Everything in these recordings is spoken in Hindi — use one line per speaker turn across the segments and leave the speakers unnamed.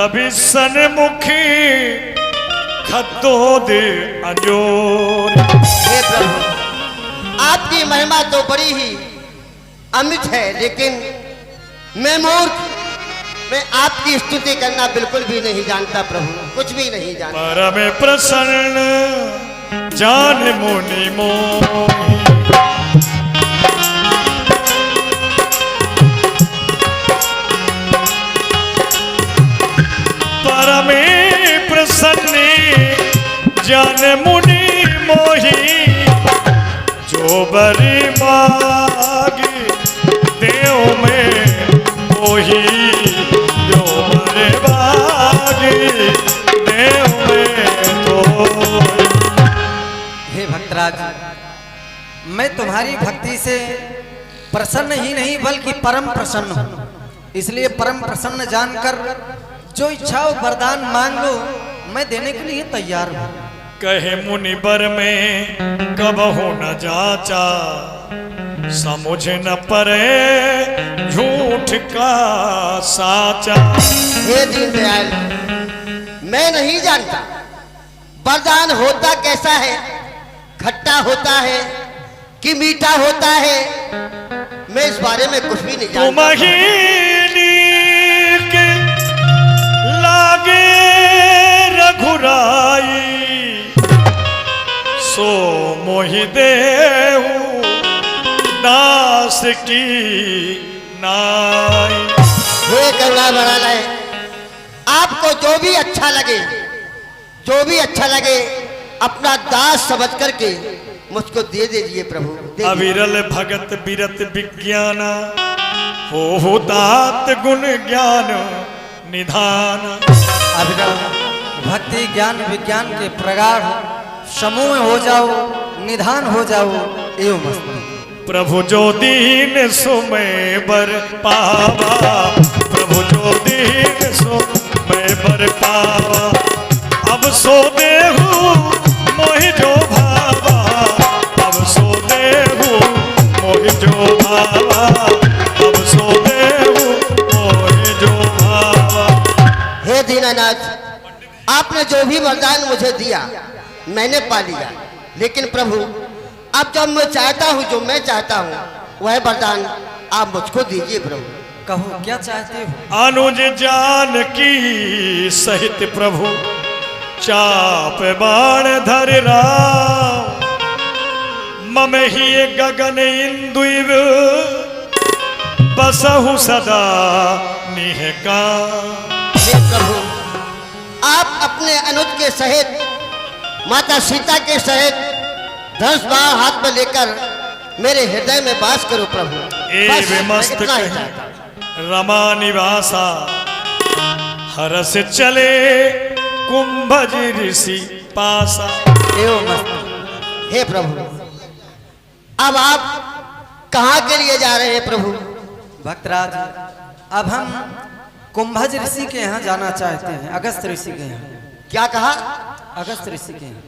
कभी सनमुखी खद्दों दे अंजोर।
हे प्रभु, आपकी महिमा तो बड़ी ही अमित है, लेकिन मैं मूर्ख, मैं आपकी स्तुति करना बिल्कुल भी नहीं जानता प्रभु, कुछ भी नहीं जानता।
परम प्रसन्न जान मुनि मोहि, परम प्रसन्न जान मुनि मोहि, जो बरी मागी देव में मोहि, जो बरे मागी देव में तो।
हे भक्तराज, मैं तुम्हारी भक्ति से प्रसन्न ही नहीं बल्कि परम प्रसन्न हूँ। इसलिए परम प्रसन्न जानकर जो इच्छा हो वरदान मांग लो, मैं देने के लिए तैयार हूँ।
कहे मुनि बर में कबहु न जाचा, समझ न परे झूठ का साचा।
हे दीनदयाल, मैं नहीं जानता वरदान होता कैसा है, खट्टा होता है कि मीठा होता है, मैं इस बारे में कुछ भी नहीं जानता।
के लागे रघुराई, सो मोहि देहु दास की नाई।
हे करुणा बनाए, आपको जो भी अच्छा लगे, जो भी अच्छा लगे अपना दास समझ करके मुझको दे दीजिए प्रभु, दे दीजिए।
अविरल भगत बिरत विज्ञान, हो दात गुण ज्ञान निधान।
अविरल भक्ति ज्ञान विज्ञान के प्रगाढ़ समूह में हो जाओ, निधान हो जाओ एवं
प्रभु जो दीन सुमय बर पावा, प्रभु जो दीन सुमय बर पावा, अब सो देहु मोहि जो भावा, अब सो देहु मोहि जो भावा, अब सो देहु मोहि जो भावा।
हे दीनानाथ, आपने जो भी वरदान मुझे दिया मैंने पा लिया, लेकिन प्रभु अब जब मैं चाहता हूँ, जो मैं चाहता हूँ वह वरदान आप मुझको दीजिए प्रभु।
कहो क्या चाहते हो?
अनुज जानकी सहित प्रभु चाप बाण धर राम, मम ही गगन इंदुइव बसहु सदा निहका।
हे प्रभु, आप अपने अनुज के सहित, माता सीता के सहित धनुष बाण हाथ में लेकर मेरे हृदय में वास करो प्रभु। बस,
मस्त
इतना ही चाहता हूं।
रमा निवासा हरस चले कुंभज ऋषि पासा।
हे प्रभु, अब आप कहाँ के लिए जा रहे हैं प्रभु?
भक्तराज, अब हम कुंभज ऋषि के यहाँ जाना चाहते हैं, अगस्त ऋषि के यहाँ।
क्या कहा?
अगस्त ऋषि के यहाँ।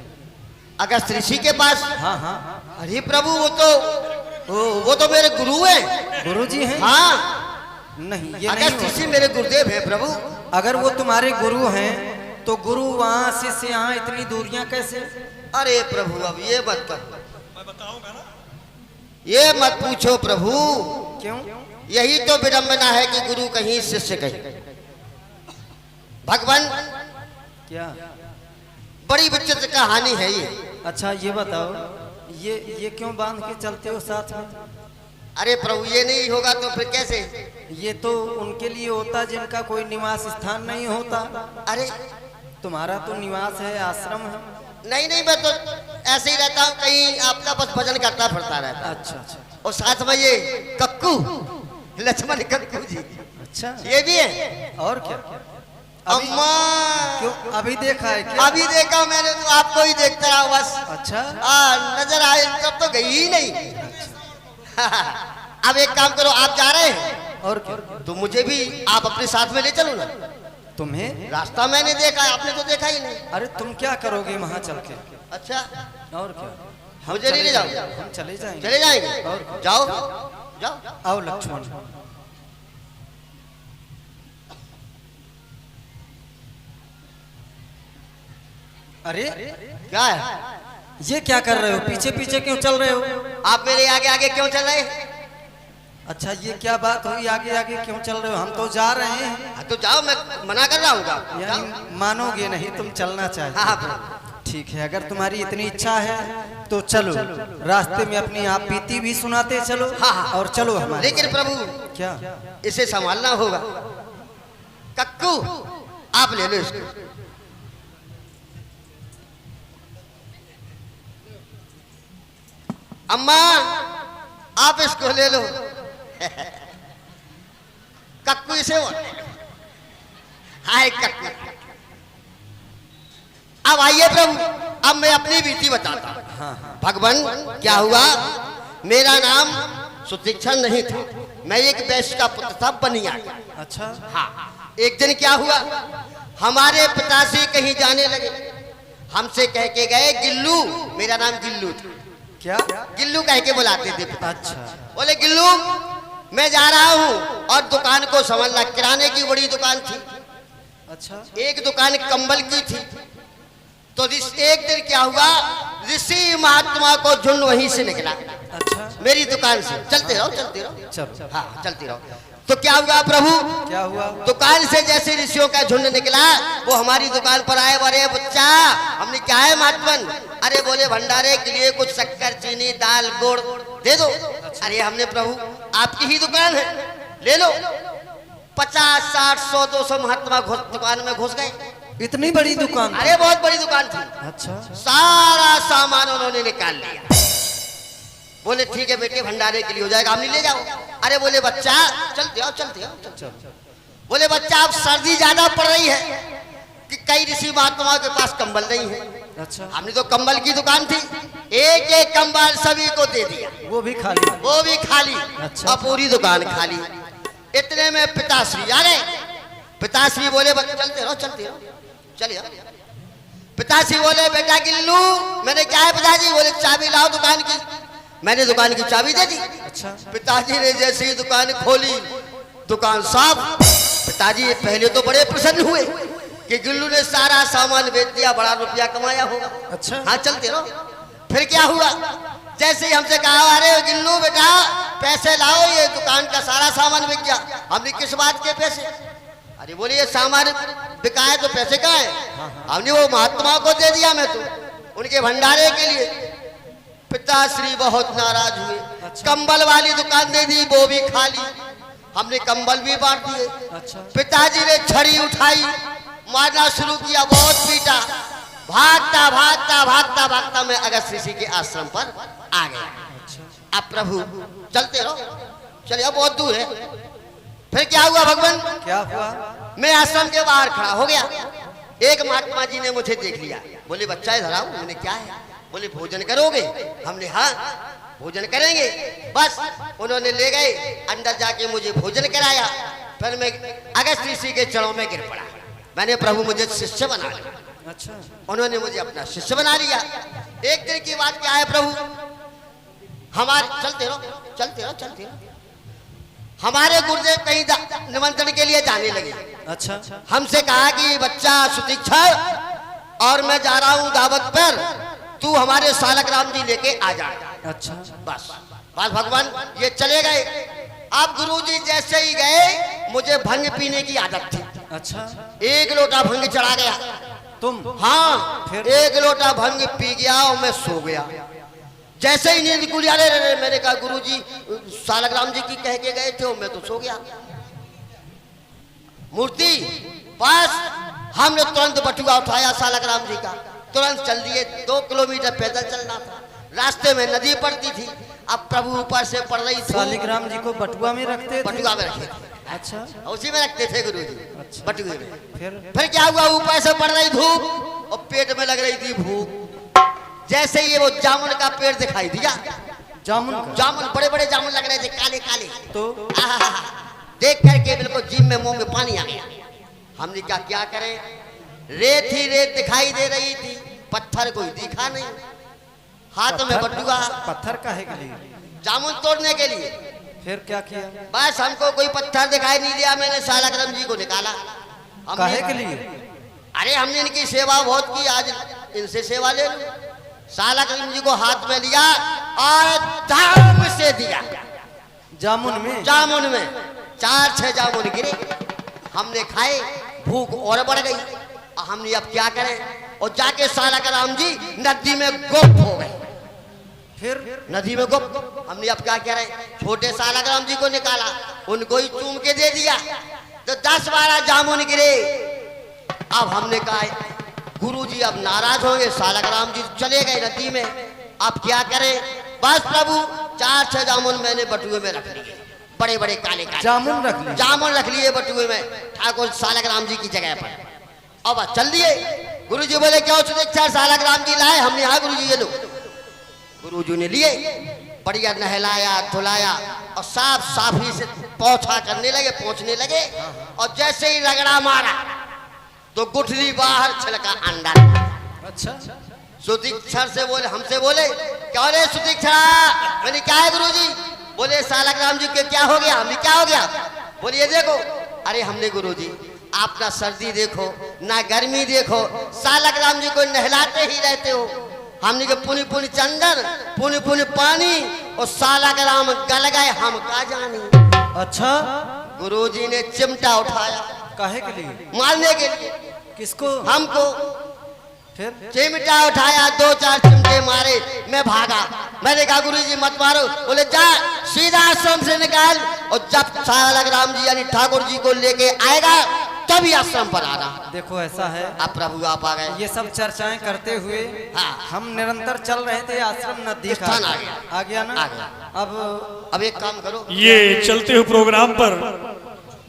अगस्त ऋषि के पास?
हाँ हाँ।
अरे प्रभु, वो तो मेरे गुरु हैं।
गुरु जी हैं?
हाँ।
नहीं, ये
अगस्त ऋषि मेरे गुरुदेव हैं प्रभु।
अगर वो तुम्हारे गुरु हैं तो गुरु वहाँ शिष्य यहाँ इतनी दूरियां कैसे?
अरे प्रभु, अब ये मत कहो,
मैं बताऊंगा ना,
ये मत पूछो प्रभु।
क्यों?
यही तो विडंबना है कि गुरु कहीं शिष्य कहीं। भगवान,
क्या
बड़ी विचित्र कहानी है ये।
अच्छा ये बताओ, ये क्यों बांध के चलते हो साथ में?
अरे प्रभु, ये नहीं होगा तो फिर कैसे?
ये तो उनके लिए होता जिनका कोई निवास स्थान नहीं होता।
अरे
तुम्हारा तो निवास है, आश्रम है।
नहीं नहीं, मैं तो ऐसे ही रहता हूँ, कहीं आपका बस भजन करता फिरता रहता।
अच्छा अच्छा।
और साथ में ये कक्कू, लक्ष्मण कक्कू जी,
अच्छा
ये भी है।
और क्या?
अम्मा,
क्यों अभी देखा है क्या?
अभी देखा मैंने, तो आपको ही देखता रहा बस।
अच्छा,
नजर आए तब तो गई ही नहीं। अब एक काम करो, आप जा रहे हैं
और क्या?
तो मुझे भी आप अपने साथ में ले चलो ना।
तुम्हें
रास्ता मैंने देखा है, आपने तो देखा ही नहीं।
अरे तुम क्या करोगे वहाँ चल के?
अच्छा,
और क्या?
मुझे नहीं ले जाओ।
हम चले जाएंगे।
चले जाएंगे?
और
जाओ जाओ।
आओ लक्ष्मण। अरे
क्या है?
ये क्या कर रहे हो? पीछे पीछे क्यों चल रहे हो?
आप मेरे आगे आगे क्यों चल रहे?
अच्छा, ये क्या बात हुई? आगे आगे क्यों चल रहे हो? हम तो जा रहे हैं।
हाँ, तो जाओ, मैं मना कर रहा हूँ।
यानी मानोगे नहीं, तुम चलना चाहते
हाँ
हो।
हाँ,
ठीक है, अगर तुम्हारी इतनी इच्छा है तो चलो। रास्ते में अपनी आप बीती भी सुनाते चलो।
हाँ, हाँ।
और चलो हमारे।
लेकिन प्रभु
क्या?
इसे संभालना होगा। कक्कू, आप ले लो इसको। अम्मा, आप इसको ले लो। कक्कू इसे वो। हाय कक्कू। अब आइए प्रभु, अब मैं अपनी बीती बताता हूं।
हाँ।
भगवान, क्या हुआ? मेरा नाम सुतीक्षण नहीं था, मैं एक वैश्य का पुत्र था, बनिया का।
अच्छा।
हाँ, एक दिन क्या हुआ, हमारे पिताश्री कहीं जाने लगे, हमसे कह के गए गिल्लू, मेरा नाम गिल्लू था।
क्या?
गिल्लू कह के बुलाते थे पिता।
अच्छा।
बोले गिल्लू, मैं जा रहा हूँ और दुकान को संभालना। किराने की बड़ी दुकान थी।
अच्छा।
एक दुकान कंबल की थी। तो एक दिन क्या हुआ, ऋषि महात्मा को झुंड वहीं से निकला।
अच्छा।
मेरी दुकान से। चलते रहो, चलते रहो।
चलो।
हाँ, चलते रहो। तो क्या हुआ प्रभु,
क्या हुआ?
दुकान से जैसे ऋषियों का झुंड निकला, वो हमारी दुकान पर आए। बोले बच्चा, हमने क्या है महात्मन? अरे बोले भंडारे के लिए कुछ शक्कर, चीनी, दाल, गुड़ दे दो। अरे हमने प्रभु, आपकी ही दुकान है, ले लो। 50, 60, 100, 200 महात्मा दुकान में घुस गए।
इतनी बड़ी दुकान?
अरे बहुत बड़ी दुकान थी।
अच्छा।
सारा सामान उन्होंने निकाल लिया। बोले ठीक है बेटे, भंडारे के लिए हो जाएगा, हमने ले जाओ। अरे बोले बच्चा, चलते आओ, चलते आओ, चलते आओ। बोले बच्चा, अब सर्दी ज्यादा पड़ रही है कि कई ऋषि महात्माओं के पास कंबल नहीं है।
अच्छा।
हमने तो कंबल की दुकान थी, एक एक कंबल सभी को दे दिया,
वो भी खाली?
वो भी खाली।
अच्छा।
और पूरी दुकान खाली। इतने में पिताश्री आ गए। पिताश्री बोले चलते रहो, चलते रहो, चलिए। पिताश्री बोले बेटा गिल्लू, मैंने क्या है पिताजी? बोले चाबी लाओ दुकान की। मैंने दुकान की चाबी दे दी।
अच्छा।
पिताजी ने जैसे ही दुकान खोली, दुकान साफ। पिताजी पहले तो बड़े प्रसन्न हुए कि गिल्लू ने सारा सामान बेच दिया, बड़ा रुपया कमाया होगा।
अच्छा।
हाँ, चलते रहो। फिर क्या हुआ, जैसे ही हमसे कहा अरे गिल्लू बेटा पैसे लाओ, ये दुकान का सारा सामान बिक गया। हमने किस बात के पैसे? अरे बोले ये सामान बिका है तो पैसे कहाँ है? हमने वो महात्मा को दे दिया, मैं तो उनके भंडारे के लिए। पिताश्री बहुत नाराज हुए।
अच्छा।
कंबल वाली दुकान दे दी, वो भी खाली। हमने कंबल भी बांट दिए।
अच्छा।
पिताजी ने छड़ी उठाई, मारना शुरू किया, बहुत पीटा। भागता भागता भागता भागता मैं अगस्त ऋषि के आश्रम पर आ गया।
अच्छा।
अब प्रभु चलते रहो, चलिए, बहुत दूर है। फिर क्या हुआ भगवान?
क्या हुआ?
मैं आश्रम के बाहर खड़ा हो गया। एक महात्मा जी ने मुझे देख लिया। बोले बच्चा इधर आओ। मैंने क्या है? बोले भोजन करोगे? हमने हाँ भोजन करेंगे। बस उन्होंने ले गए, अंदर जाके मुझे भोजन कराया। फिर मैं अगस्त ऋषि के चरणों में गिर पड़ा। मैंने प्रभु मुझे शिष्य बना लिया।
अच्छा।
उन्होंने मुझे अपना शिष्य बना लिया। एक दिन की बात क्या है प्रभु, हमारे चलते रहो, चलते रहो, चलते रहो। हमारे गुरुदेव कहीं निमंत्रण के लिए जाने लगे।
अच्छा।
हमसे कहा कि बच्चा सुतीक्षण, और मैं जा रहा हूँ दावत पर, तू हमारे सालग्राम जी लेके आ जा।
अच्छा।
बस बस भगवान, ये चले गए। अब गुरुजी जैसे ही गए, मुझे भंग पीने की आदत थी।
अच्छा।
एक लोटा भंग चढ़ा गया।
तुम?
हाँ,
फिर?
एक लोटा भंग पी गया और मैं सो गया। जैसे ही नींद खुली, अरे मैंने कहा गुरुजी सालग्राम जी की कह के गए थे, मैं तो सो गया। मूर्ति बस हमने तुरंत बटुआ उठाया सालग्राम जी का, तुरंत चल दिए। 2 किलोमीटर पैदल चलना था। रास्ते में नदी पड़ती थी। अब प्रभु ऊपर से पड़ रही थी।
सालिग्राम जी को बटुआ में रखते थे?
बटुआ में रखे थे।
अच्छा।
उसी में रखते थे गुरुजी।
अच्छा।
बटुए में।
फिर
क्या हुआ, ऊपर से पड़ रही धूप और पेट में लग रही थी भूख। जैसे ही वो जामुन का पेड़ दिखाई दिया,
जामुन का?
जामुन बड़े बड़े जामुन लग रहे थे, काले काले।
तो
देख करके बिल्कुल जीभ में मुंह में पानी आ गया। हमने क्या करें, रेत ही रेत दिखाई दे रही थी, पत्थर कोई दिखा नहीं। हाथ में बटुआ,
पत्थर काहे के लिए?
जामुन तोड़ने के लिए।
फिर क्या किया?
बस हमको कोई पत्थर दिखाई नहीं दिया, मैंने सालग्राम जी को निकाला।
काहे के लिए?
अरे हमने इनकी सेवा बहुत की। आज इनसे सेवा ले लो। साला करीम जी को हाथ में लिया और धाम से दिया, जामुन में 4-6 जामुन गिरे। हमने खाए, भूख और बढ़ गई। हमने अब क्या करें, और जाके साला का राम जी नदी में गुप्त हो गए।
फिर
नदी में गुप्त, हमने अब क्या करें, छोटे साला का राम जी को निकाला, उनको ही चूम के दे दिया, तो 10-12 जामुन गिरे। अब हमने कहा गुरुजी अब नाराज होंगे, साला का राम जी चले गए नदी में, अब क्या करें। बस प्रभु 4-6 जामुन मैंने बटुए में रख लिए, बड़े बड़े काले काले जामुन रख लिए बटुए में ठाकुर सालक राम जी की जगह पर। अब चल दिए। गुरुजी बोले क्या सुदीक्षा सालक राम जी लाए? हमने हाँ गुरुजी ये लो। गुरुजी ने लिए, बढ़िया नहलाया धुलाया और साफ साफी से पहुंचने लगे और जैसे ही रगड़ा मारा तो गुठली बाहर छलका अंदर।
अच्छा,
सुदीक्षर से बोले, हमसे बोले क्या रे सुदीक्षा? मैंने क्या है गुरुजी? बोले सालक राम जी के क्या हो गया? हमने क्या हो गया? बोलिए देखो। अरे हमने गुरुजी आप ना सर्दी देखो ना गर्मी देखो, सालक राम जी को नहलाते ही रहते हो। हमने के पुनी पुनी चंदन पुनी पुनी पानी और सालक राम गल गए, हम का जानी।
अच्छा,
गुरुजी ने चिमटा उठाया,
काहे के लिए?
मारने के लिए।
किसको?
हमको।
फिर
चिमटा उठाया, 2-4 चिमटे मारे, मैं भागा। मैंने कहा गुरुजी मत मारो। बोले जा सीधा आश्रम से निकाल, और जब सालक राम जी यानी ठाकुर जी को लेके आएगा तभी आश्रम पर आना।
देखो ऐसा है,
अब प्रभु आप आ गए।
ये सब चर्चाएं करते हुए
हाँ। हम
निरंतर चल रहे थे, आश्रम नदी का
स्थान
आ गया ना।
आ गया। अब एक काम करो,
ये चलते हुए प्रोग्राम पर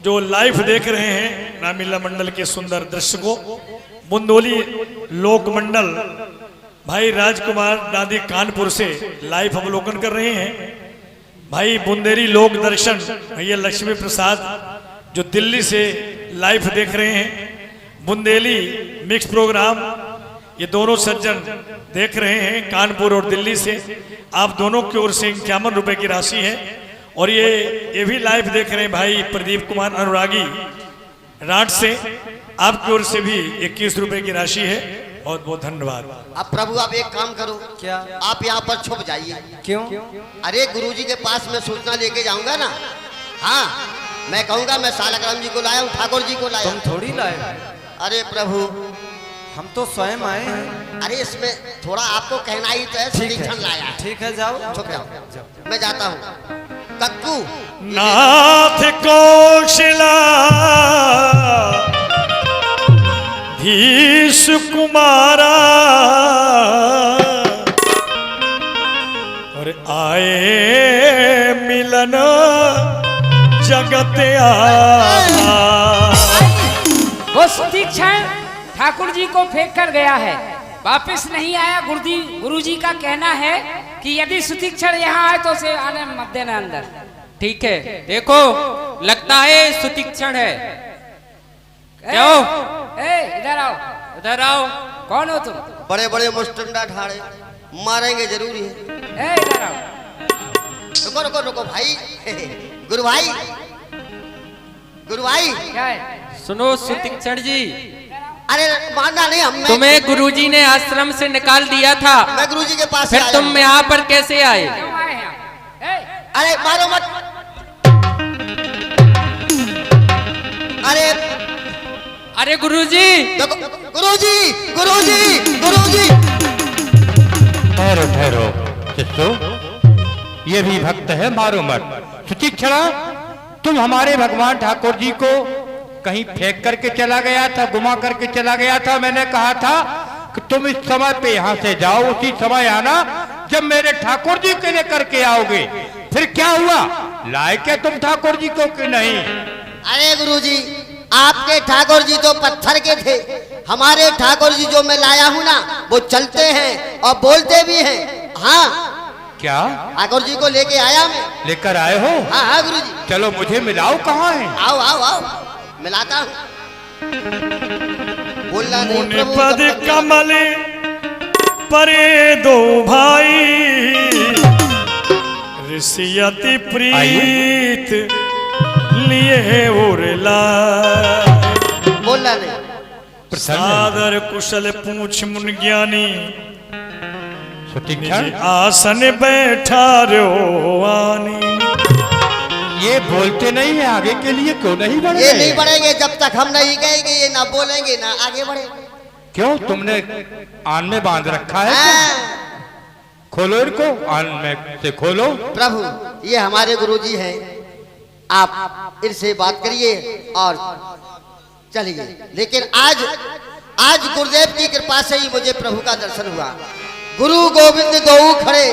जो लाइव देख रहे हैं रामलीला मंडल के सुंदर दृश्य को, बुंदोली लोक मंडल भाई राजकुमार दादी कानपुर से लाइव अवलोकन कर रहे हैं। भाई बुंदेली लोक दर्शन भैया लक्ष्मी प्रसाद जो दिल्ली से लाइव देख रहे हैं। बुंदेली मिक्स प्रोग्राम ये दोनों सज्जन देख रहे हैं कानपुर और दिल्ली से। आप दोनों की ओर से 51 रुपए की राशि है। और ये भी लाइव देख रहे हैं भाई प्रदीप कुमार अनुरागी राट से, आपकी ओर से भी 21 रुपए की राशि है। बहुत बहुत धन्यवाद।
अब प्रभु आप एक काम करो,
क्या?
आप यहाँ पर छुप जाइए।
क्यों?
अरे गुरुजी के पास मैं सूचना लेके जाऊंगा ना। हाँ, मैं कहूंगा मैं सालक राम जी को लाया हूँ, ठाकुर जी को लाया।
तुम थोड़ी लाए,
अरे प्रभु
हम तो स्वयं आए हैं।
अरे इसमें थोड़ा आपको कहना ही तो है, सुदीक्षण लाया है।
ठीक है, जाओ
छुप जाओ, मैं जाता हूँ। कक्कू
नाथ कौशला धीश कुमारा और आए मिलन जगत आया।
वो सुदीक्षण ठाकुर जी को फेंक कर गया है, वापस नहीं आया। गुरुजी का कहना है कि यदि सुदीक्षण यहाँ आए तो उसे आने मत देना अंदर।
ठीक है, देखो लगता है सुदीक्षण है। क्यों?
इधर आओ,
इधर आओ।
कौन हो तुम?
बड़े बड़े मुस्टंडा ठाड़े मारेंगे जरूरी है।
इधर आओ।
रुको रुको रुको भाई, गुरु भाई, गुरु भाई।
क्या है?
सुनो सुदीक्षण जी,
अरे मानना नहीं, हम
तुम्हें गुरुजी ने आश्रम से निकाल दिया था,
मैं गुरुजी के पास
फिर तुम यहाँ पर कैसे आए?
क्यों आए यहाँ?
अरे मारो मत।
अरे गुरुजी,
देखो गुरुजी, गुरुजी, गुरुजी।
ठहरो ठहरो शिष्यो, ये भी भक्त है, मारो मत। सुदीक्षणा, तुम हमारे भगवान ठाकुर जी को कहीं फेंक करके चला गया था, गुमा करके चला गया था। मैंने कहा था कि तुम इस समय पे यहाँ से जाओ, उसी समय आना जब मेरे ठाकुर जी के लिए करके आओगे। फिर क्या हुआ, लाए क्या तुम ठाकुर जी को कि नहीं?
अरे गुरुजी, आपके ठाकुर जी तो पत्थर के थे, हमारे ठाकुर जी जो मैं लाया हूँ ना वो चलते हैं और बोलते भी हैं। हाँ,
क्या
ठाकुर जी को लेके आया मैं।
लेकर आए हो?
हाँ हाँ गुरुजी।
चलो मुझे मिलाओ, कहाँ है?
आओ आओ आओ, मिलाता हूँ। बोलना नहीं
मुनि
प्रभु,
पद
तब तक
कमल परे दो भाई ऋषियति प्रीत लिए उरला।
बोलना नहीं।
प्रसन्न है।
सादर कुशल पूछ मुन ज्ञानी
सुतीक्षण
आसन बैठा रोवानी।
ये बोलते नहीं है, आगे के लिए क्यों नहीं बढ़
ये
रहे?
नहीं बढ़ेंगे जब तक हम नहीं कहेंगे, ये ना बोलेंगे ना आगे बढ़ेंगे।
क्यों, तुमने आन में बांध रखा है क्या?
हाँ,
खोलो इनको, आन में से खोलो।
प्रभु ये हमारे गुरुजी हैं, आप इनसे बात करिए और चलिए। लेकिन आज गुरुदेव की कृपा से ही मुझे प्रभु का दर्शन हुआ। गुरु गोविंद दो खड़े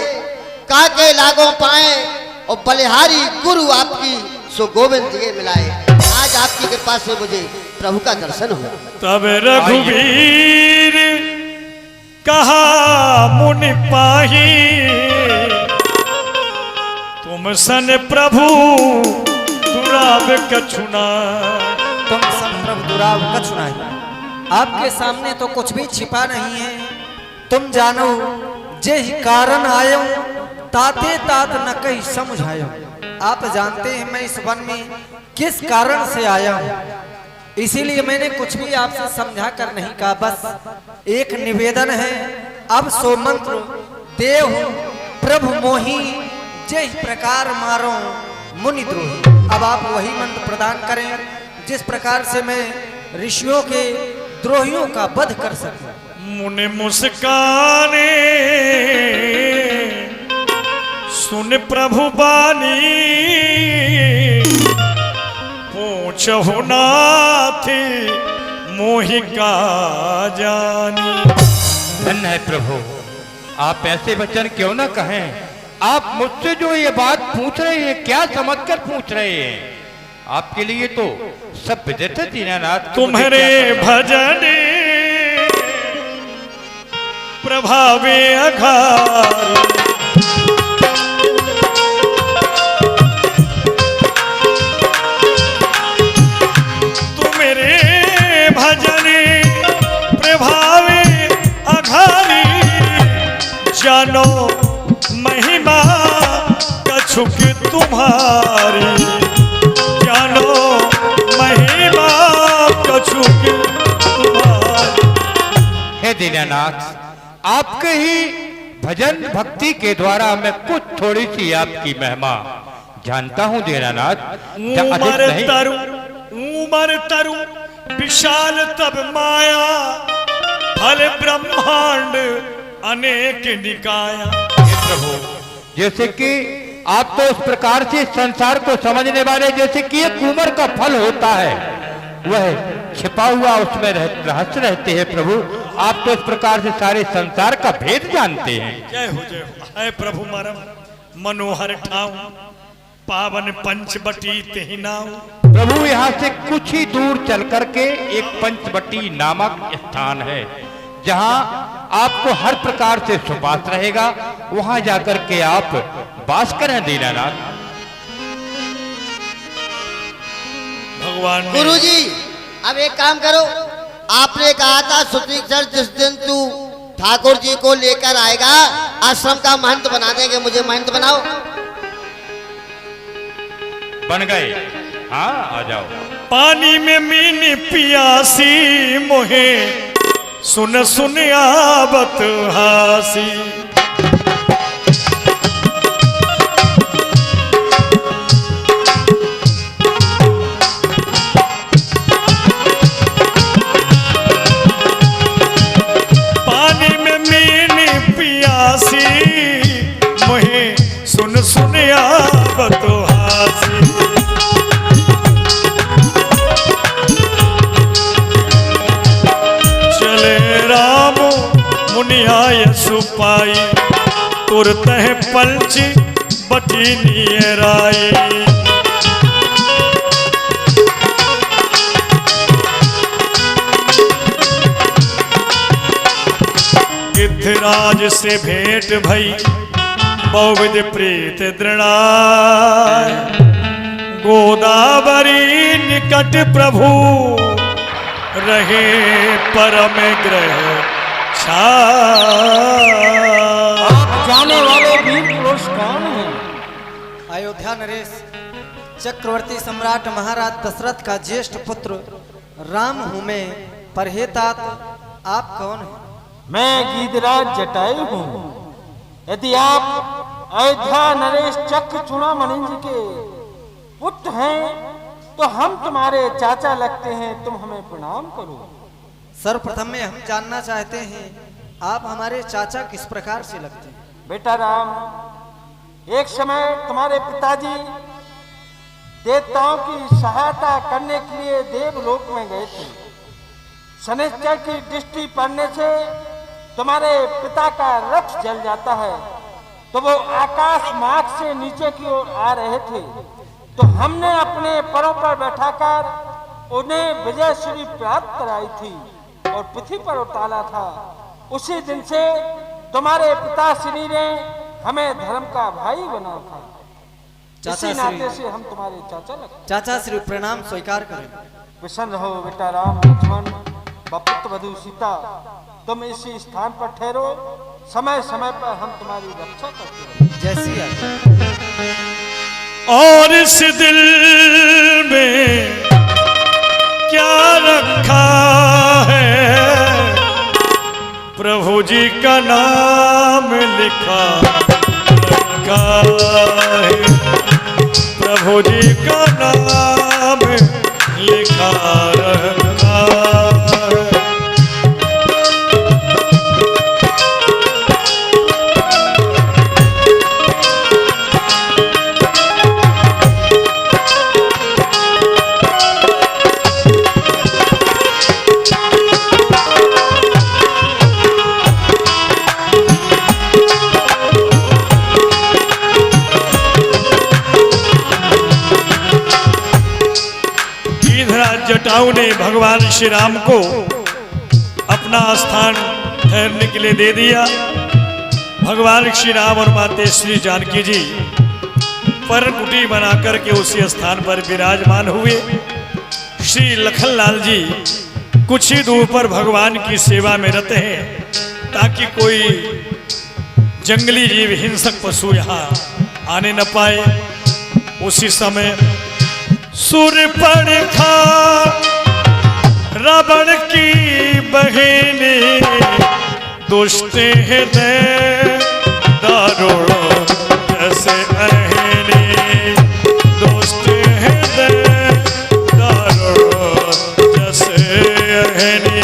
काके लागो पाए और बलिहारी गुरु आपकी सो गोविंद ये मिलाए। आज आपकी कृपा से मुझे प्रभु का दर्शन हुआ।
तब रघुवीर कहा मुनि पाही तुम सन प्रभु दुराब कछुना।
तुम संप्रभ दुराव कछु नहीं। आपके सामने तो कुछ भी छिपा नहीं है। तुम जानो जे ही कारण आयो ताते तात न कहीं समझायो। आप जानते हैं मैं इस वन में किस कारण से आया हूँ, इसीलिए मैंने कुछ भी आपसे समझा कर नहीं कहा। बस एक निवेदन है, अब सो मंत्र देव प्रभु मोही जय प्रकार मारो मुनि द्रोही। अब आप वही मंत्र प्रदान करें जिस प्रकार से मैं ऋषियों के द्रोहियों का वध कर सकूं।
मुनि मुस्काने सुन प्रभु बानी पूछहु नाथ मोहि का जानी।
धन्य है प्रभु, आप ऐसे वचन क्यों ना कहें। आप मुझसे जो ये बात पूछ रहे हैं, क्या समझकर पूछ रहे हैं? आपके लिए तो सब विदित है दीनानाथ।
तुम्हारे भजन प्रभावे अघार तुम्हारे भजन प्रभावे अघारी जानो महिमा कछुक तुम्हारी। जानो महिमा कछुक तुम्हारी।
हे दीनानाथ, आपके ही भजन भक्ति के द्वारा मैं कुछ थोड़ी सी आपकी महिमा जानता हूँ दीनानाथ।
उमर तरु विशाल तब माया फल ब्रह्मांड अनेक निकाया।
प्रभु, जैसे कि आप तो उस प्रकार से संसार को समझने वाले, जैसे कि एक उमर का फल होता है वह छिपा हुआ उसमें रहस्य रहते हैं। प्रभु, आप तो इस प्रकार से सारे संसार का भेद जानते हैं।
जय हो है प्रभु मरम मनोहर ठाव पावन पंचवटी तेहि नाव।
प्रभु, यहाँ से कुछ ही दूर चल करके एक पंचवटी नामक स्थान है जहाँ आपको हर प्रकार से सुवास रहेगा। वहां जाकर के आप वास करें दीनानाथ।
भगवान
गुरुजी अब एक काम करो, आपने कहा था सुतीक्षण जिस दिन तू ठाकुर जी को लेकर आएगा आश्रम का महंत बना देंगे। मुझे महंत बनाओ।
बन गए? हाँ, आ जाओ।
पानी में मीन पियासी मोहे सुन सुन आवत हासी। पानी में मीन पियासी मोहे सुन सुन आवत हासी। मुनियाय सुपाई तुरत है पंच बटी नियराई। गिद्धराज से भेंट भई बहुविध प्रीत दृढ़ाय। गोदावरी निकट प्रभु रहे परम ग्रह।
आप जाने वाले वीर पुरुष कौन हैं? अयोध्या नरेश चक्रवर्ती सम्राट महाराज दशरथ का ज्येष्ठ पुत्र राम हूं मैं, पर हे तात, आप कौन हैं?
मैं गीधराज जटायु हूँ। यदि आप अयोध्या नरेश चक्र चूड़ामणि जी के पुत्र हैं तो हम तुम्हारे चाचा लगते हैं, तुम हमें प्रणाम करो।
सर्वप्रथम में हम जानना चाहते हैं आप हमारे चाचा किस प्रकार से लगते हैं?
बेटा राम, एक समय तुम्हारे पिताजी देवताओं की सहायता करने के लिए देवलोक में गए थे। शनिश्चर की दृष्टि पड़ने से तुम्हारे पिता का रथ जल जाता है, तो वो आकाश मार्ग से नीचे की ओर आ रहे थे, तो हमने अपने परों पर बैठाकर उन्हें विजयश्री प्राप्त कराई थी और पृथ्वी पर उतारा था। उसी दिन से तुम्हारे पिता श्री ने हमें धर्म का भाई बना था। इसी नाते से हम तुम्हारे चाचा लगते।
चाचा श्री प्रणाम स्वीकार करें।
प्रसन्न रहो बेटा राम, लक्ष्मण व पुत्र वधु सीता, तुम इसी स्थान पर ठहरो, समय समय पर हम तुम्हारी रक्षा करते हैं।
जैसी है।
और इस दिल में क्या रखा है, प्रभु जी का नाम लिखा रखा है, प्रभु जी का नाम लिखा रखा है। जटाऊ ने भगवान श्री राम को अपना स्थान ठहरने के लिए दे दिया। भगवान श्री राम और माते श्री जानकी जी पर कुटी बनाकर के उसी स्थान पर विराजमान हुए। श्री लखनलाल जी कुछ ही दूर पर भगवान की सेवा में रहते हैं, ताकि कोई जंगली जीव, हिंसक पशु यहाँ आने न पाए। उसी समय सूर्यपणखा रावण की बहिनी, दुष्ट हृदय दारुण जैसे अहिनी, दुष्ट हृदय दारुण जैसे अहिनी।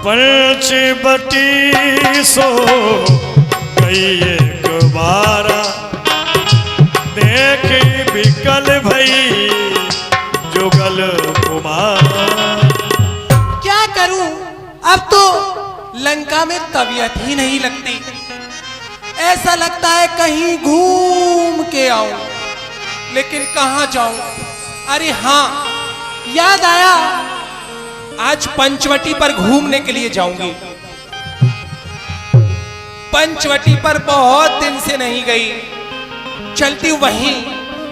पंचवटी सो गई एक बारा, देख विकल भई जुगल कुमार।
क्या करूं, अब तो लंका में तबीयत ही नहीं लगती। ऐसा लगता है कहीं घूम के आऊं, लेकिन कहां जाऊं? अरे हाँ, याद आया, आज पंचवटी पर घूमने के लिए जाऊंगी। पंचवटी पर बहुत दिन से नहीं गई, चलती वहीं,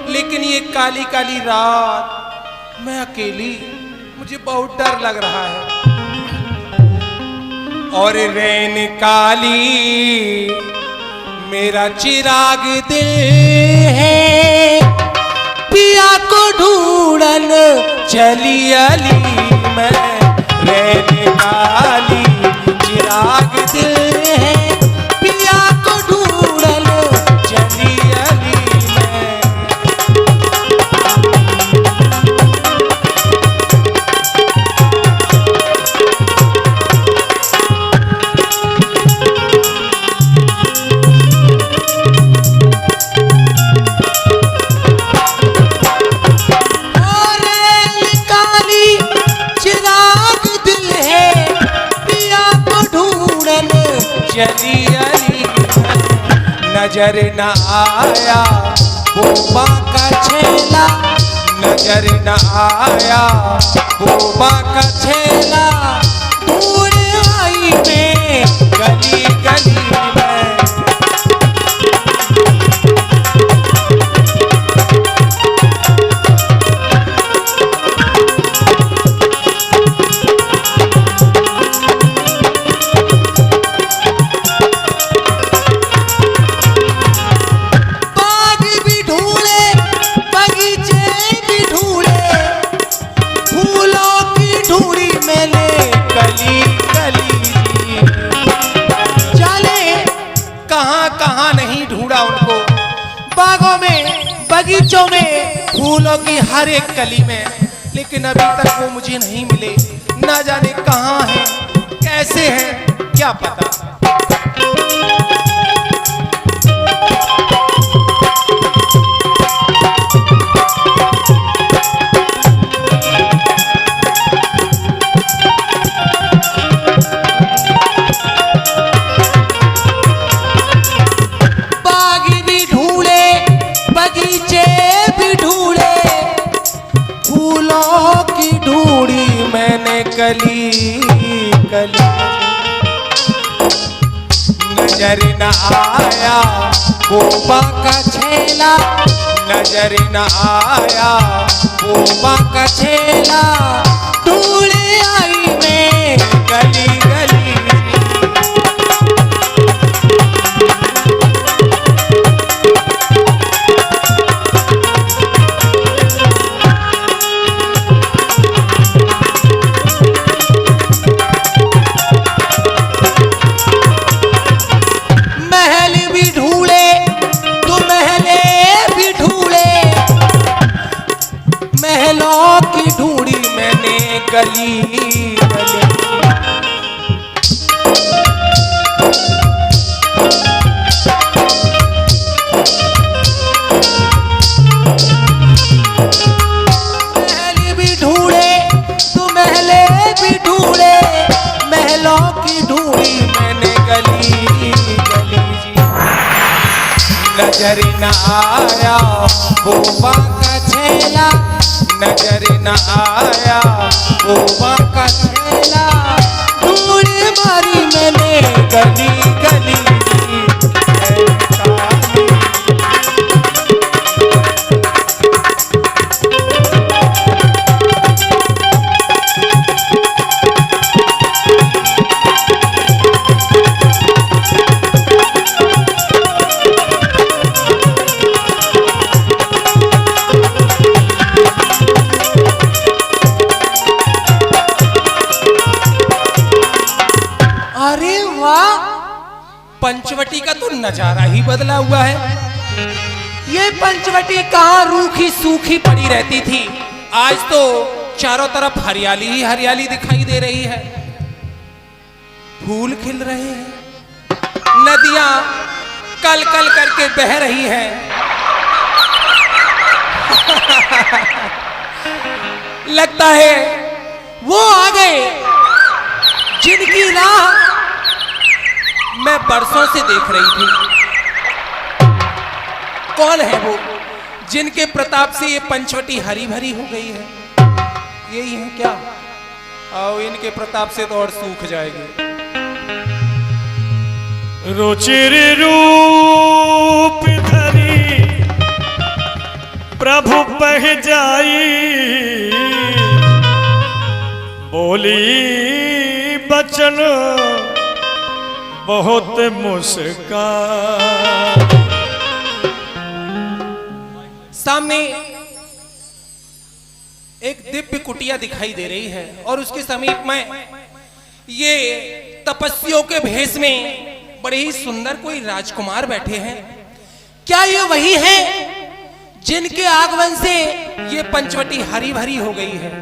लेकिन ये काली काली रात, मैं अकेली, मुझे बहुत डर लग रहा है। और रैन काली मेरा चिराग दिल है, पिया को ढूंढन चली अली मैं। रैन काली चिराग दिल है, पिया को ढूंढन चली अली मैं। चली अली नजर न आया बोबा का छेला, नजर न आया बोबा का छेला, दूर आई मैं गली गली में। फूलों की हर एक कली में, लेकिन अभी तक वो मुझे नहीं मिले। ना जाने कहाँ हैं, कैसे हैं, क्या पता। कली कली नजर न आया वो बाका छेला, नजर न आया वो बाका छेला, ढूंढे आई मैं गली गली। गली गली महल भी ढूंढे तू महले भी ढूंढे, महलों की ढूंढी मैंने गली गली जी। नजर न आया वो बाका छेला, नजर न आया वो बाका छेला, ढूंढ मारी मैंने गली गली पंचवटी का तो नजारा ही बदला हुआ है। ये पंचवटी कहाँ रूखी सूखी पड़ी रहती थी, आज तो चारों तरफ हरियाली ही हरियाली दिखाई दे रही है। फूल खिल रहे हैं, नदियां कल कल करके बह रही हैं। लगता है वो आ गए जिनकी राह मैं बरसों से देख रही थी। कौन है वो जिनके प्रताप से ये पंचवटी हरी भरी हो गई है? यही है क्या? आओ इनके प्रताप से तो और सूख जाएगी।
रुचिर रूप धरी प्रभु पह जाई, बोली बचन बहुत मुस्कान।
सामने एक दिव्य कुटिया दिखाई दे रही है और उसके समीप में ये तपस्वियों के भेष में बड़े ही सुंदर कोई राजकुमार बैठे हैं। क्या ये वही है जिनके आगमन से ये पंचवटी हरी भरी हो गई है?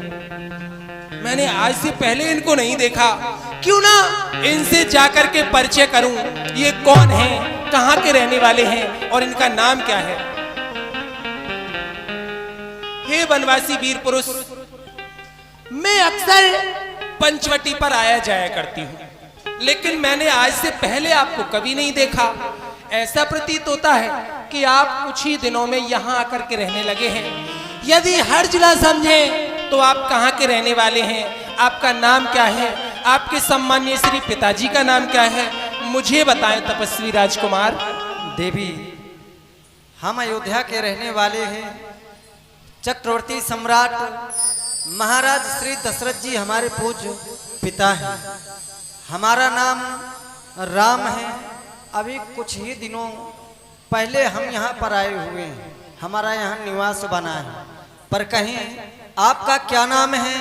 मैंने आज से पहले इनको नहीं देखा, क्यों ना इनसे जाकर के परिचय करूं। ये कौन है, कहां के रहने वाले हैं और इनका नाम क्या है? हे वनवासी वीर पुरुष, मैं अक्सर पंचवटी पर आया जाया करती हूं, लेकिन मैंने आज से पहले आपको कभी नहीं देखा। ऐसा प्रतीत होता है कि आप कुछ ही दिनों में यहाँ आकर के रहने लगे हैं। यदि हर जिला समझे तो आप कहाँ के रहने वाले हैं? आपका नाम क्या है? आपके सम्मानीय श्री पिताजी का नाम क्या है? मुझे बताएं तपस्वी राजकुमार।
देवी, हम अयोध्या के रहने वाले हैं। चक्रवर्ती सम्राट महाराज श्री दशरथ जी हमारे पूज्य पिता हैं। हमारा नाम राम है। अभी कुछ ही दिनों पहले हम यहाँ पर आए हुए हैं, हमारा यहाँ निवास बना है। पर कहीं आपका क्या नाम है,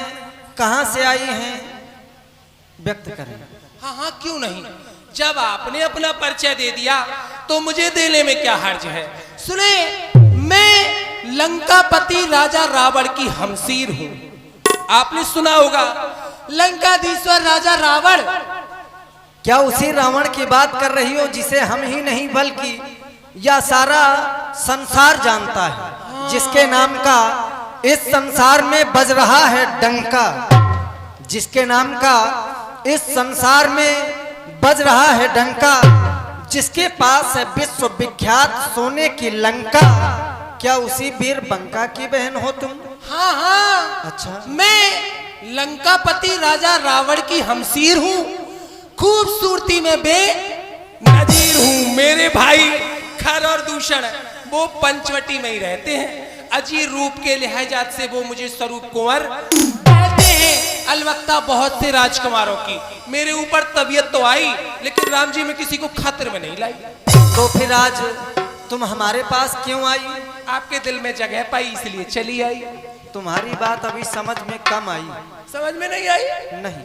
कहाँ से आई हैं, व्यक्त करें।
हाँ हाँ, क्यों नहीं। जब आपने अपना परिचय दे दिया तो मुझे देने में क्या हर्ज है। सुने, मैं लंकापति राजा रावण की हमसीर हूं। आपने सुना होगा लंकाधीश्वर राजा रावण।
क्या उसी रावण की बात कर रही हो जिसे हम ही नहीं बल्कि यह सारा संसार जानता है, जिसके नाम का इस संसार में बज रहा है डंका, जिसके नाम का इस संसार में बज रहा है डंका, जिसके पास है विश्व विख्यात सोने की लंका। क्या उसी वीर बंका की बहन हो तुम?
हाँ हाँ,
अच्छा,
मैं लंकापति राजा रावण की हमसीर हूँ, खूबसूरती में बेनजीर हूँ। मेरे भाई खर और दूषण वो पंचवटी में ही रहते हैं। अजीर रूप के लिहाजात से वो मुझे स्वरूप कुंवर कहते हैं। अलवक्ता बहुत से राजकुमारों की मेरे ऊपर तबीयत तो आई, लेकिन राम जी में किसी को खतर में नहीं लाई।
तो फिर आज तुम हमारे पास क्यों आई?
आपके दिल में जगह पाई इसलिए चली आई।
तुम्हारी बात अभी समझ में कम आई।
समझ में नहीं आई?
नहीं।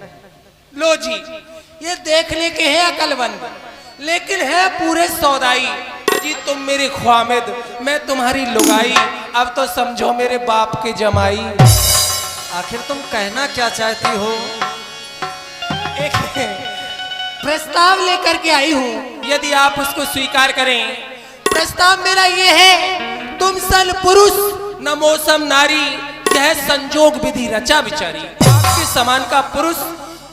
लो जी, ये देखने के हैं अकलमंद, लेकिन है पूरे सौदाई। जी तुम मेरे ख्वामिद, मैं तुम्हारी लुगाई, अब तो समझो मेरे बाप के जमाई।
आखिर तुम कहना क्या चाहती हो?
एक प्रस्ताव लेकर के आई हूँ, यदि आप उसको स्वीकार करें। प्रस्ताव मेरा ये है, तुम सन पुरुष न मौसम नारी, यह संजोग विधि रचा बिचारी। आपके समान का पुरुष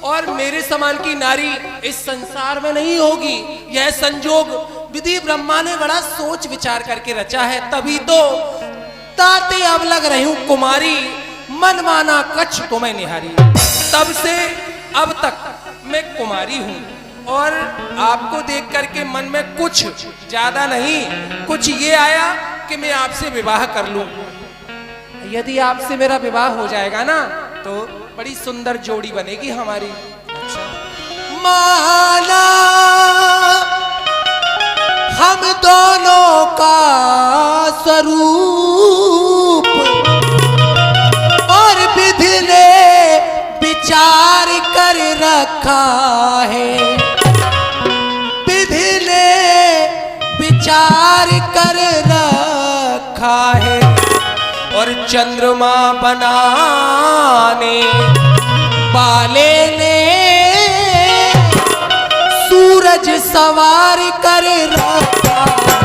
और मेरे समान की नारी इस संसार में नहीं होगी। यह संजोग विधि ब्रह्मा ने बड़ा सोच विचार करके रचा है, तभी तो ताते अब लग रही हूं कुमारी, मन माना कच्छ तुम्हें निहारी। तब से अब तक मैं कुमारी हूं, और आपको देख करके मन में कुछ ज्यादा नहीं, कुछ ये आया कि मैं आपसे विवाह कर लूं। यदि आपसे मेरा विवाह हो जाएगा ना, तो बड़ी सुंदर जोड़ी बनेगी हमारी।
माना हम दोनों का स्वरूप, और विधि ने विचार कर रखा है, विधि ने विचार कर रखा है।
और चंद्रमा बनाने वाले ने
सूरज सवार कर रखा है।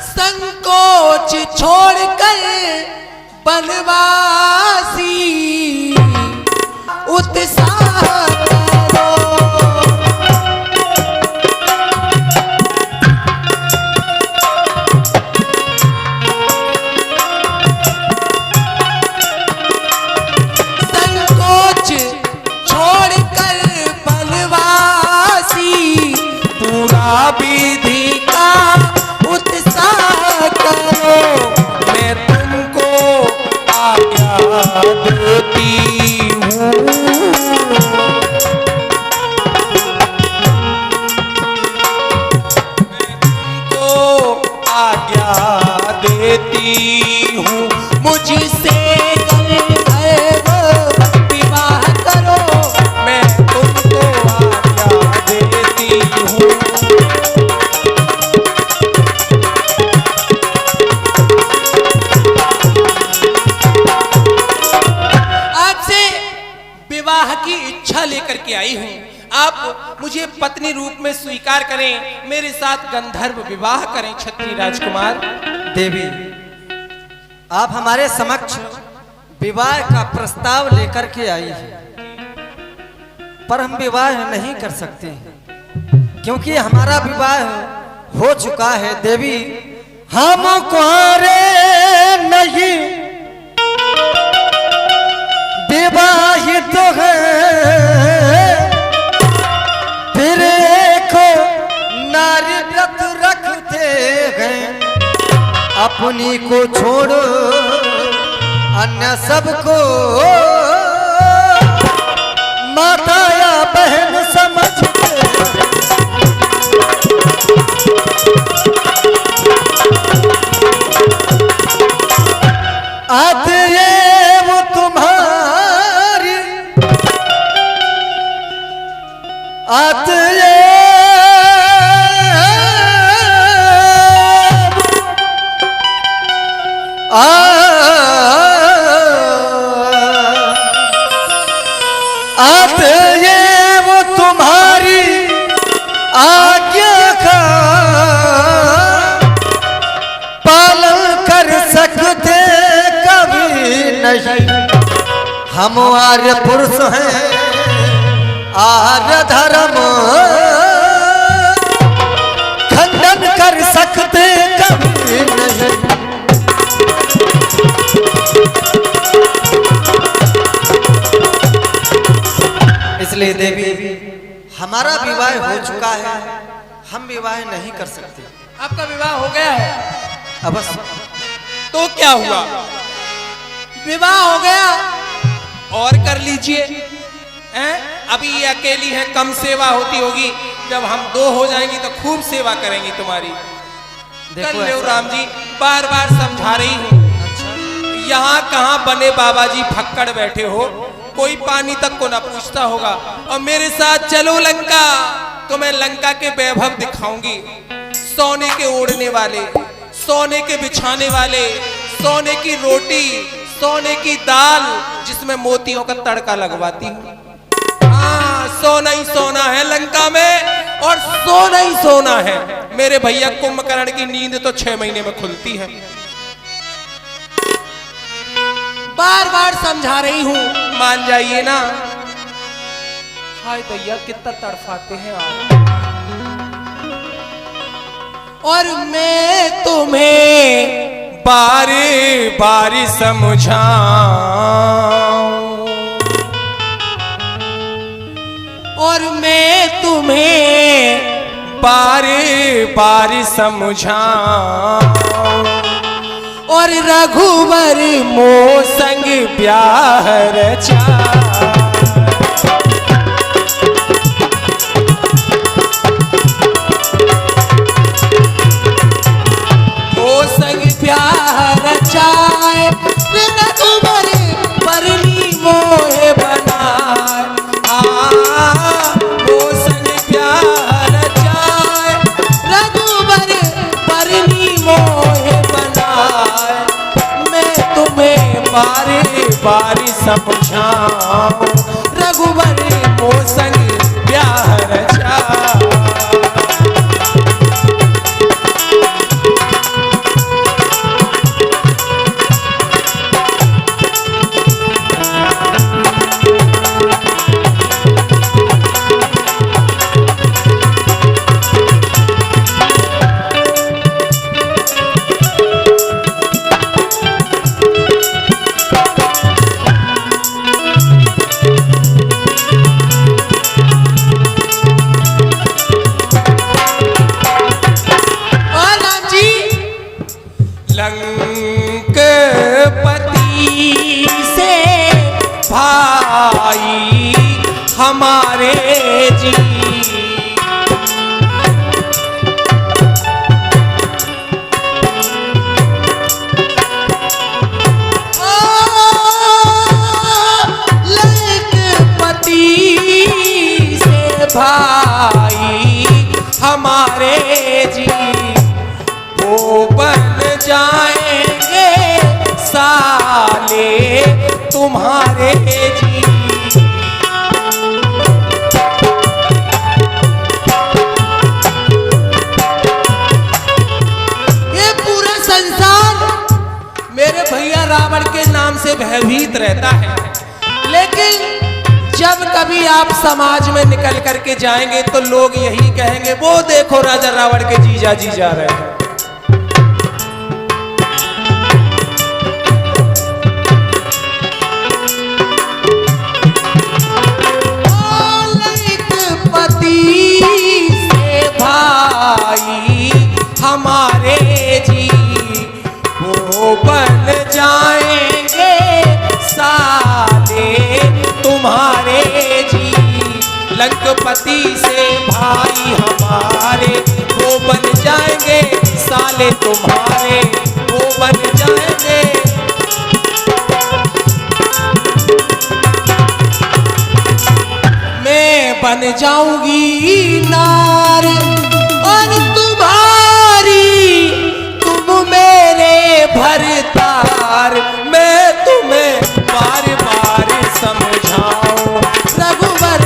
संकोच छोड़कर बनवासी उत्साह करो, संकोच छोड़कर बनवासी पूरा विधि का उत्साह करो।
मैं तुमको आज्ञा देती हूँ, मैं तुमको आज्ञा देती हूँ।
मुझसे विवाह करो,
मैं तुमको आज्ञा देती हूँ।
आपसे विवाह की इच्छा लेकर के आई हूँ। आप मुझे पत्नी रूप में स्वीकार करें, मेरे साथ गंधर्व विवाह करें क्षत्रिय राजकुमार।
देवी, आप हमारे समक्ष विवाह का प्रस्ताव लेकर के आई है, पर हम विवाह नहीं कर सकते क्योंकि हमारा विवाह हो चुका है। देवी, हम कुंवारे नहीं विवाहित तो है, फिर एक नारी व्रत रखते हैं, अपनी को छोड़ो अन्य सबको माता या बहन समझते। अतएव तुम्हारी अतएव हम आर्य पुरुष हैं आर्य धर्म खंडन कर सकते कभी नहीं। इसलिए देवी हमारा विवाह हो चुका है, हम विवाह नहीं कर सकते।
आपका विवाह हो गया है?
अवश्य।
तो क्या हुआ, विवाह हो गया और कर लीजिए। हैं? अभी ये अकेली है, कम सेवा होती होगी, जब हम दो हो जाएंगी तो खूब सेवा करेंगी तुम्हारी। कर लो राम जी, बार बार समझा रही हूँ। यहाँ कहाँ बने बाबा जी फक्कड़ बैठे हो, कोई पानी तक को ना पूछता होगा। और मेरे साथ चलो लंका, तो मैं लंका के वैभव दिखाऊंगी। सोने के ओढ़ने वाले, सोने के बिछाने वाले, सोने की रोटी, सोने की दाल जिसमें मोतियों का तड़का लगवाती हूँ। हाँ, सोना ही सोना है लंका में, और सोना ही सोना है। मेरे भैया कुंभकर्ण की नींद तो 6 महीने में खुलती है। बार बार समझा रही हूँ, मान जाइए ना। हाय भैया कितना तड़फाते हैं आप। और मैं तुम्हें बारी बारी समझाऊं, और मैं तुम्हें बारी बारी समझाऊं, और रघुवर मोह संग ब्याह रचा। मोह संग ब्याह रचाए, रघुवर परनी मोह बनाए। मोह संग ब्याह रचाए, रघुवर परनी मोह बनाए। मैं तुम्हें बारी बारी समझाऊं, रघुवर मोह संग ब्याह रचाए। लंकपति से भाई हमारे जी, लंकपति से भाई हमारे जी, वो बन जाएंगे साले तुम्हारे जी। ये पूरा संसार मेरे भैया रावण के नाम से भयभीत रहता है, लेकिन जब कभी आप समाज में निकल करके जाएंगे तो लोग यही कहेंगे, वो देखो राजा रावण के जीजा जी जा रहे हैं। भाई हमारे जी, वो बन जाएंगे साले तुम्हारे जी। लंकपति से भाई हमारे, वो बन जाएंगे साले तुम्हारे, वो बन जाएंगे। मैं बन जाऊंगी नार और तुम्हारी, तुम मेरे भरतार। मैं तुम्हें बार बार समझाऊं, रघुवर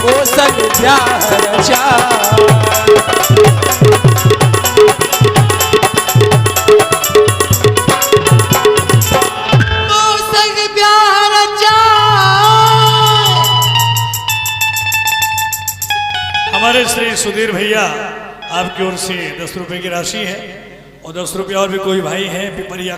को संग ब्याह रचाए। संग ब्याह रचाए,
सुधीर भैया आपकी ओर से 10 रुपए की राशि है और 10 रुपये और भी कोई भाई हैं पिपरिया